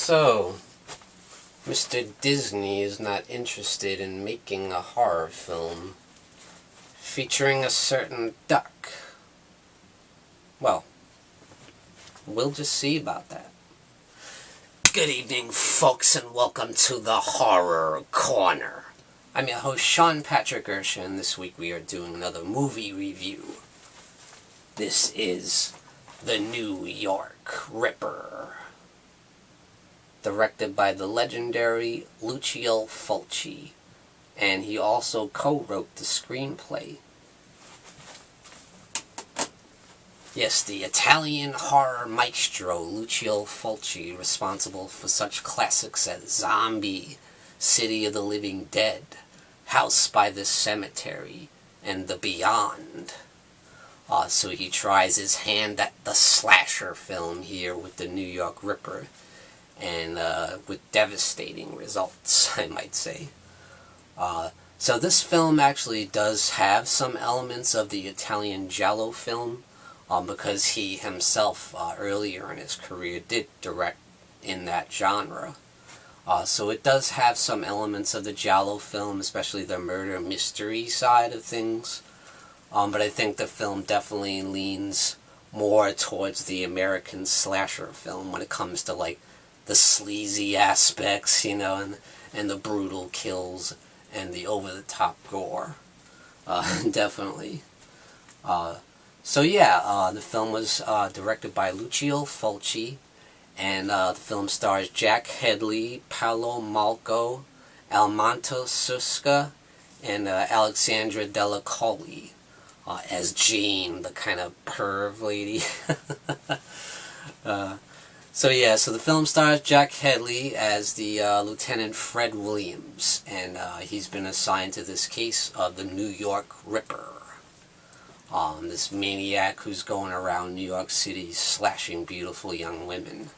So, Mr. Disney is not interested in making a horror film featuring a certain duck. Well, we'll just see about that. Good evening, folks, and welcome to the Horror Corner. I'm your host, Sean Patrick Erschen, and this week we are doing another movie review. This is The New York Ripper, directed by the legendary Lucio Fulci, and he also co-wrote the screenplay. Yes, the Italian horror maestro Lucio Fulci, responsible for such classics as Zombie, City of the Living Dead, House by the Cemetery, and The Beyond. So he tries his hand at the slasher film here with The New York Ripper, and with devastating results, I might say. So this film actually does have some elements of the Italian giallo film, because he himself, earlier in his career, did direct in that genre. So it does have some elements of the giallo film, especially the murder mystery side of things. But I think the film definitely leans more towards the American slasher film when it comes to, like, the sleazy aspects, you know, and the brutal kills and the over-the-top gore. Definitely. So yeah, the film was directed by Lucio Fulci, and the film stars Jack Hedley, Paolo Malco, Almanta Keller, and Alexandra Delli Colli as Jane, the kind of perv lady. So the film stars Jack Hedley as the Lieutenant Fred Williams, and he's been assigned to this case of the New York Ripper. This maniac who's going around New York City slashing beautiful young women.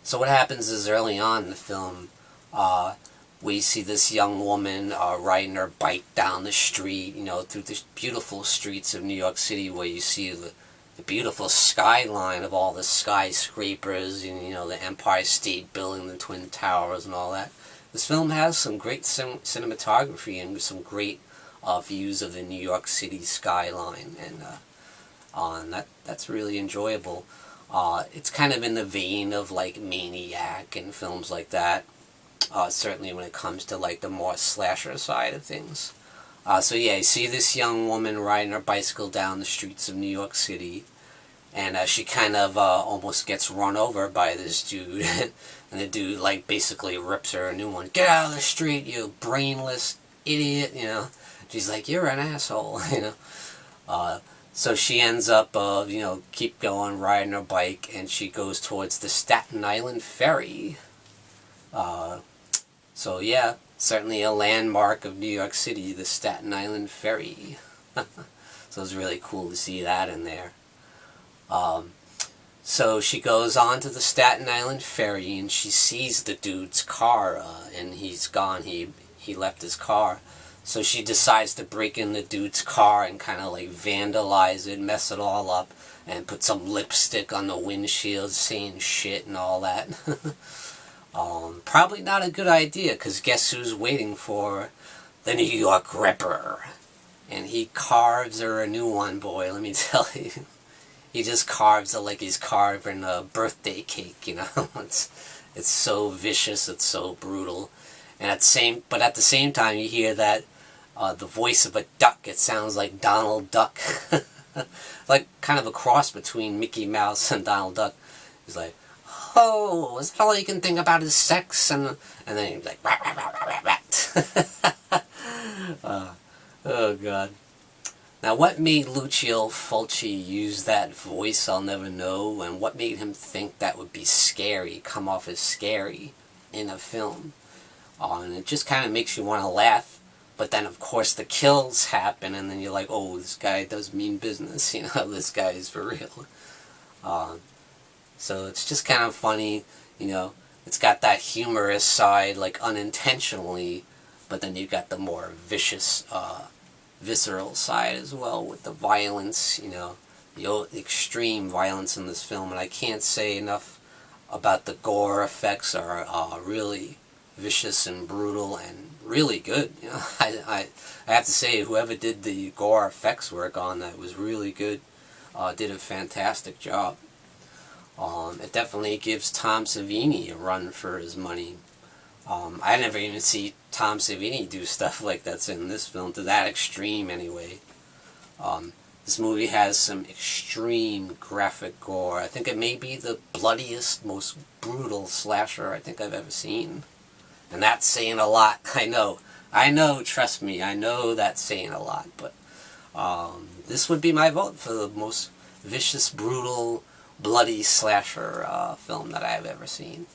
So what happens is early on in the film, we see this young woman riding her bike down the street, you know, through the beautiful streets of New York City, where you see the beautiful skyline of all the skyscrapers, and, you know, the Empire State Building, the Twin Towers, and all that. This film has some great cinematography and some great views of the New York City skyline, and that's really enjoyable. It's kind of in the vein of, like, Maniac and films like that, certainly when it comes to, like, the more slasher side of things. So yeah, you see this young woman riding her bicycle down the streets of New York City, and she kind of almost gets run over by this dude, and the dude, like, basically rips her a new one. "Get out of the street, you brainless idiot," you know. She's like, "You're an asshole," you know. So she ends up, keep going, riding her bike, and she goes towards the Staten Island ferry. So yeah, certainly a landmark of New York City, the Staten Island ferry. So it's really cool to see that in there. So she goes on to the Staten Island ferry, and she sees the dude's car, and he's gone. He left his car. So she decides to break in the dude's car and kind of, like, vandalize it, mess it all up, and put some lipstick on the windshield saying shit and all that. Probably not a good idea, because guess who's waiting for the New York Ripper? And he carves her a new one, boy, let me tell you. He just carves her like he's carving a birthday cake, you know. It's so vicious, it's so brutal. And at the same time, you hear that the voice of a duck. It sounds like Donald Duck, like kind of a cross between Mickey Mouse and Donald Duck. He's like, "Oh, is that all you can think about is sex?" And then he's like, "Rat, rat, rat, rat, rat." Oh God. Now, what made Lucio Fulci use that voice, I'll never know, and what made him think that would be scary, come off as scary in a film? And it just kind of makes you want to laugh, but then, of course, the kills happen, and then you're like, oh, this guy does mean business, you know, this guy is for real. So it's just kind of funny, you know, it's got that humorous side, like, unintentionally, but then you've got the more vicious, visceral side as well, with the violence, you know, the extreme violence in this film, and I can't say enough about the gore effects are really vicious and brutal and really good. You know, I have to say, whoever did the gore effects work on that was really good. Did a fantastic job. It definitely gives Tom Savini a run for his money. I never even see Tom Savini do stuff like that's in this film, to that extreme anyway. This movie has some extreme graphic gore. I think it may be the bloodiest, most brutal slasher I think I've ever seen. And that's saying a lot. I know, trust me, I know that's saying a lot, but this would be my vote for the most vicious, brutal, bloody slasher film that I've ever seen.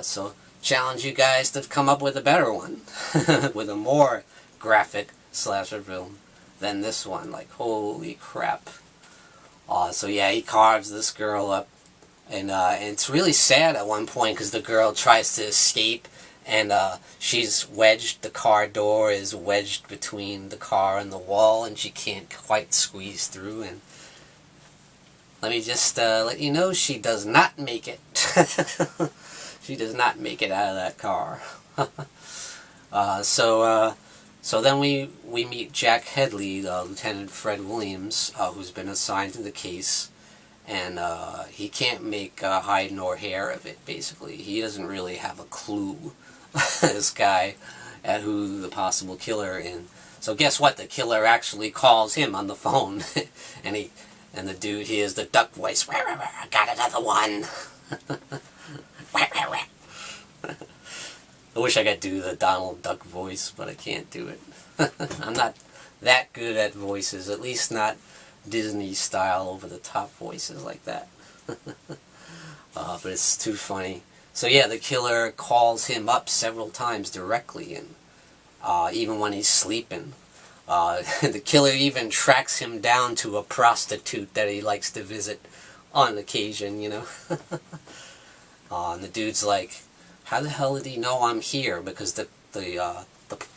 So challenge you guys to come up with a better one, with a more graphic slasher film than this one. Like, holy crap. So yeah, he carves this girl up, and it's really sad at one point because the girl tries to escape, and she's wedged, the car door is wedged between the car and the wall, and she can't quite squeeze through. And let me just let you know, she does not make it. She does not make it out of that car. So then we meet Jack Hedley, Lieutenant Fred Williams, who's been assigned to the case, and he can't make hide nor hair of it, basically. He doesn't really have a clue, this guy, at who the possible killer is. So guess what? The killer actually calls him on the phone, and the dude hears the duck voice. I got another one. I wish I could do the Donald Duck voice, but I can't do it. I'm not that good at voices, at least not Disney-style over-the-top voices like that. But it's too funny. So yeah, the killer calls him up several times directly, and even when he's sleeping. The killer even tracks him down to a prostitute that he likes to visit on occasion, you know. And the dude's like, how the hell did he know I'm here? Because the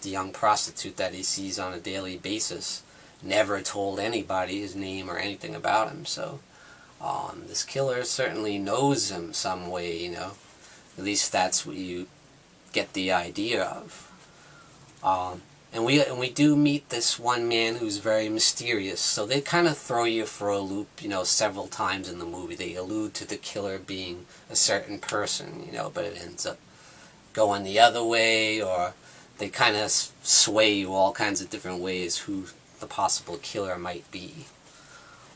young prostitute that he sees on a daily basis never told anybody his name or anything about him. So this killer certainly knows him some way, you know. At least that's what you get the idea of. And we do meet this one man who's very mysterious. So they kind of throw you for a loop, you know, several times in the movie. They allude to the killer being a certain person, you know, but it ends up going the other way, or they kind of sway you all kinds of different ways who the possible killer might be.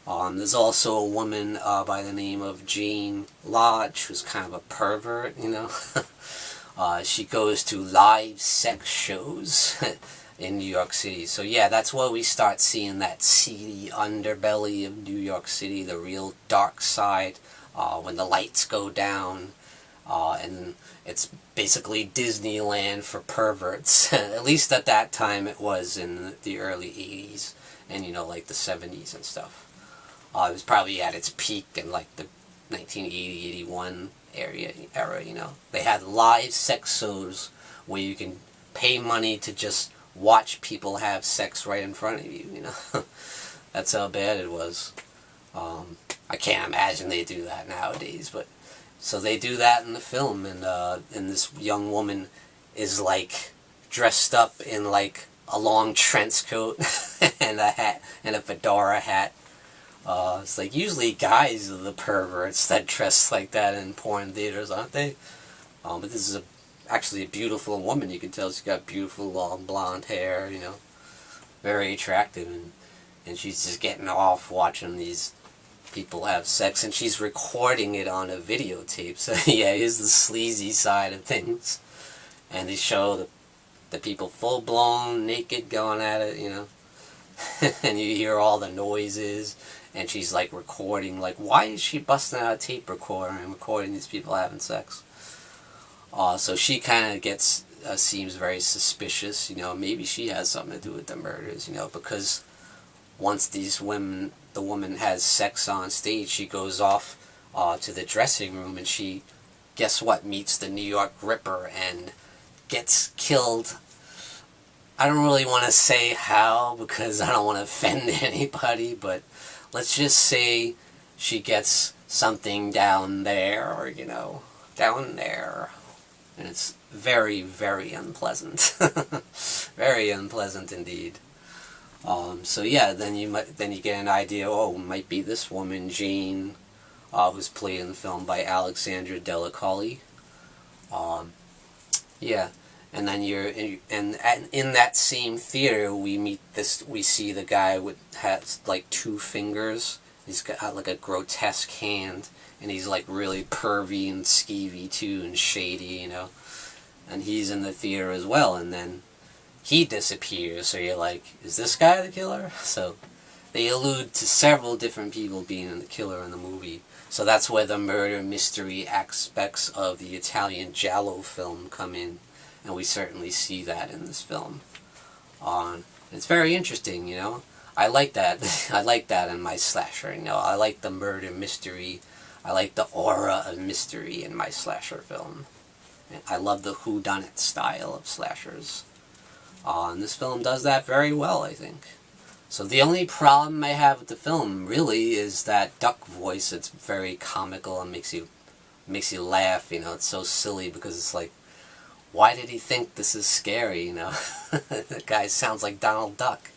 There's also a woman by the name of Jane Lodge, who's kind of a pervert, you know. She goes to live sex shows in New York City. So yeah, that's where we start seeing that seedy underbelly of New York City, the real dark side, when the lights go down, and it's basically Disneyland for perverts. At least at that time it was, in the early 80s, and you know, like the 70s and stuff. It was probably at its peak in like the 1980-81 era, you know. They had live sex shows where you can pay money to just watch people have sex right in front of you, you know. That's how bad it was. I can't imagine they do that nowadays, but so they do that in the film, and this young woman is like dressed up in like a long trench coat and a hat and a fedora hat. It's like usually guys are the perverts that dress like that in porn theaters, aren't they? But this is actually a beautiful woman. You can tell she's got beautiful long blonde hair, you know, very attractive, and she's just getting off watching these people have sex, and she's recording it on a videotape. So yeah, here's the sleazy side of things, and they show the people full blown naked going at it, you know. And you hear all the noises, and she's like recording, like, why is she busting out a tape recorder and recording these people having sex? So she kind of gets, seems very suspicious, you know, maybe she has something to do with the murders, you know, because once the woman has sex on stage, she goes off to the dressing room, and she, guess what, meets the New York Ripper and gets killed. I don't really want to say how, because I don't want to offend anybody, but let's just say she gets something down there, you know, down there. And it's very, very unpleasant. Very unpleasant indeed. So yeah, then you get an idea, oh, it might be this woman, Jane, who's played in the film by Alexandra Delli Colli. Yeah, and then in that same theater we see the guy has like 2 fingers. He's got like a grotesque hand, and he's like really pervy and skeevy too, and shady, you know. And he's in the theater as well, and then he disappears, so you're like, is this guy the killer? So they allude to several different people being the killer in the movie. So that's where the murder mystery aspects of the Italian giallo film come in, and we certainly see that in this film. It's very interesting, you know. I like that. I like that in my slasher, you know. I like the murder mystery. I like the aura of mystery in my slasher film. I love the whodunit style of slashers. And this film does that very well, I think. So the only problem I have with the film, really, is that duck voice. It's very comical and makes you laugh, you know. It's so silly because it's like, why did he think this is scary, you know? The guy sounds like Donald Duck.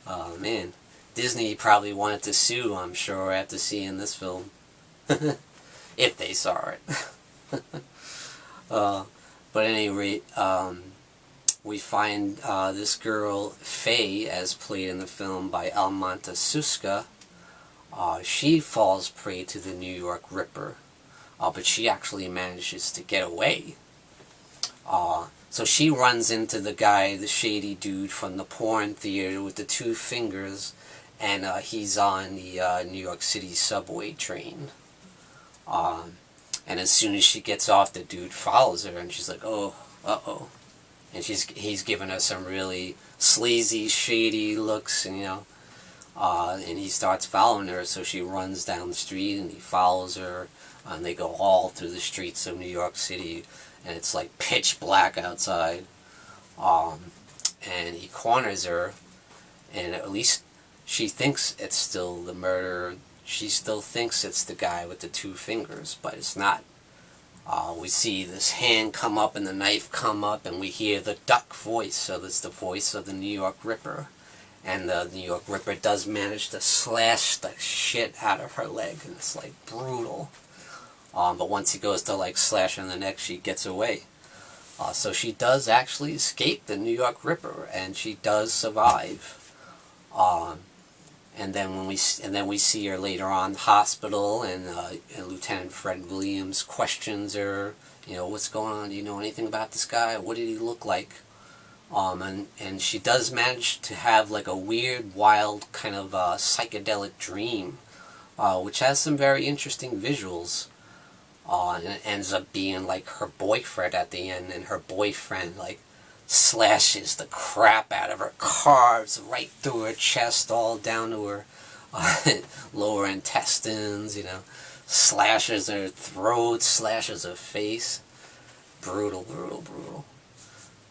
Oh, man. Disney probably wanted to sue, I'm sure, after seeing this film. If they saw it. But at any rate, we find this girl, Faye, as played in the film by Almanta Keller. She falls prey to the New York Ripper, but she actually manages to get away. So she runs into the guy, the shady dude from the porn theater with the 2 fingers, and he's on the New York City subway train. And as soon as she gets off, the dude follows her, and she's like, oh, uh-oh. And he's giving her some really sleazy, shady looks, and, you know, and he starts following her, so she runs down the street, and he follows her, and they go all through the streets of New York City, and it's like pitch black outside, and he corners her, and at least she thinks it's still the murderer. She still thinks it's the guy with the 2 fingers, but it's not. We see this hand come up and the knife come up, and we hear the duck voice, so that's the voice of the New York Ripper. And the New York Ripper does manage to slash the shit out of her leg, and it's like brutal. But once he goes to like slash her in the neck, she gets away. So she does actually escape the New York Ripper, and she does survive. And then we see her later on in the hospital, and Lieutenant Fred Williams questions her. You know, what's going on? Do you know anything about this guy? What did he look like? And she does manage to have like a weird, wild kind of psychedelic dream, which has some very interesting visuals. And it ends up being like her boyfriend at the end, and her boyfriend like slashes the crap out of her, carves right through her chest, all down to her lower intestines, you know, slashes her throat, slashes her face. Brutal, brutal, brutal.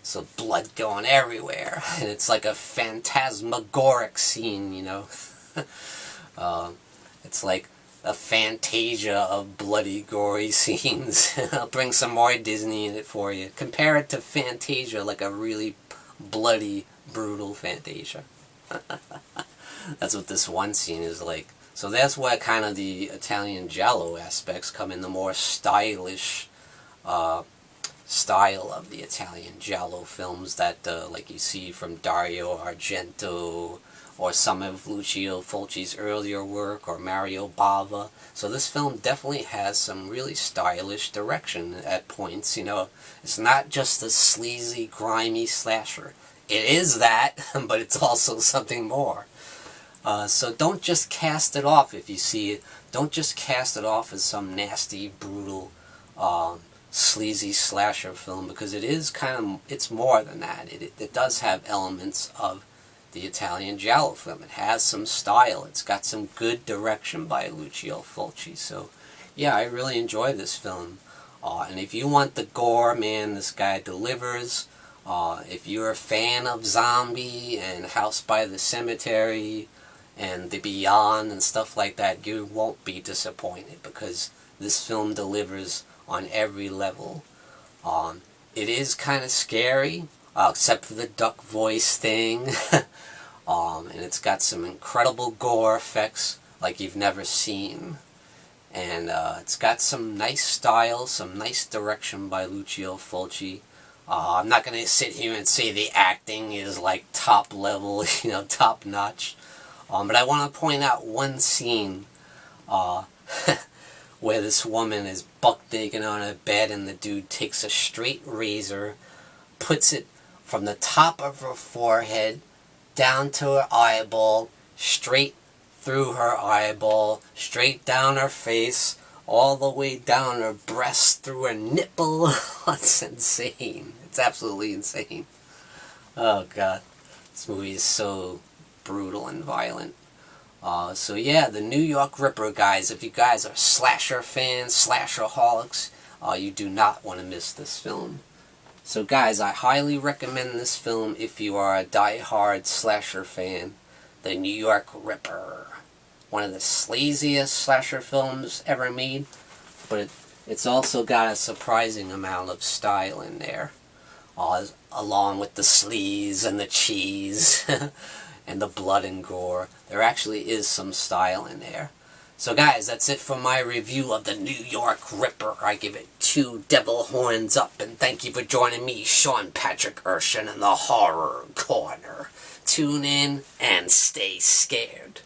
So blood going everywhere, and it's like a phantasmagoric scene, you know. It's like a Fantasia of bloody, gory scenes. I'll bring some more Disney in it for you. Compare it to Fantasia, like a really bloody, brutal Fantasia. That's what this one scene is like. So that's where kind of the Italian giallo aspects come in, the more stylish style of the Italian giallo films that like you see from Dario Argento, or some of Lucio Fulci's earlier work, or Mario Bava. So this film definitely has some really stylish direction at points, you know. It's not just a sleazy, grimy slasher. It is that, but it's also something more. So don't just cast it off if you see it. Don't just cast it off as some nasty, brutal, sleazy slasher film, because it is kind of, it's more than that. It does have elements of the Italian giallo film. It has some style. It's got some good direction by Lucio Fulci. So, yeah, I really enjoy this film. And if you want the gore, man, this guy delivers. If you're a fan of Zombie and House by the Cemetery, and the Beyond and stuff like that, you won't be disappointed, because this film delivers on every level. It is kind of scary, except for the duck voice thing. And it's got some incredible gore effects like you've never seen. And it's got some nice style, some nice direction by Lucio Fulci. I'm not going to sit here and say the acting is like top level, top notch. But I want to point out one scene where this woman is buck naked on a bed, and the dude takes a straight razor, puts it from the top of her forehead down to her eyeball, straight through her eyeball, straight down her face, all the way down her breast, through her nipple. It's insane. It's absolutely insane. Oh god. This movie is so brutal and violent. So yeah, the New York Ripper, guys. If you guys are slasher fans, slasherholics, you do not want to miss this film. So guys, I highly recommend this film if you are a die-hard slasher fan. The New York Ripper. One of the sleaziest slasher films ever made, but it's also got a surprising amount of style in there. Along with the sleaze and the cheese and the blood and gore. There actually is some style in there. So guys, that's it for my review of the New York Ripper. I give it 2 devil horns up, and thank you for joining me, Sean Patrick Erschen, in the Horror Corner. Tune in and stay scared.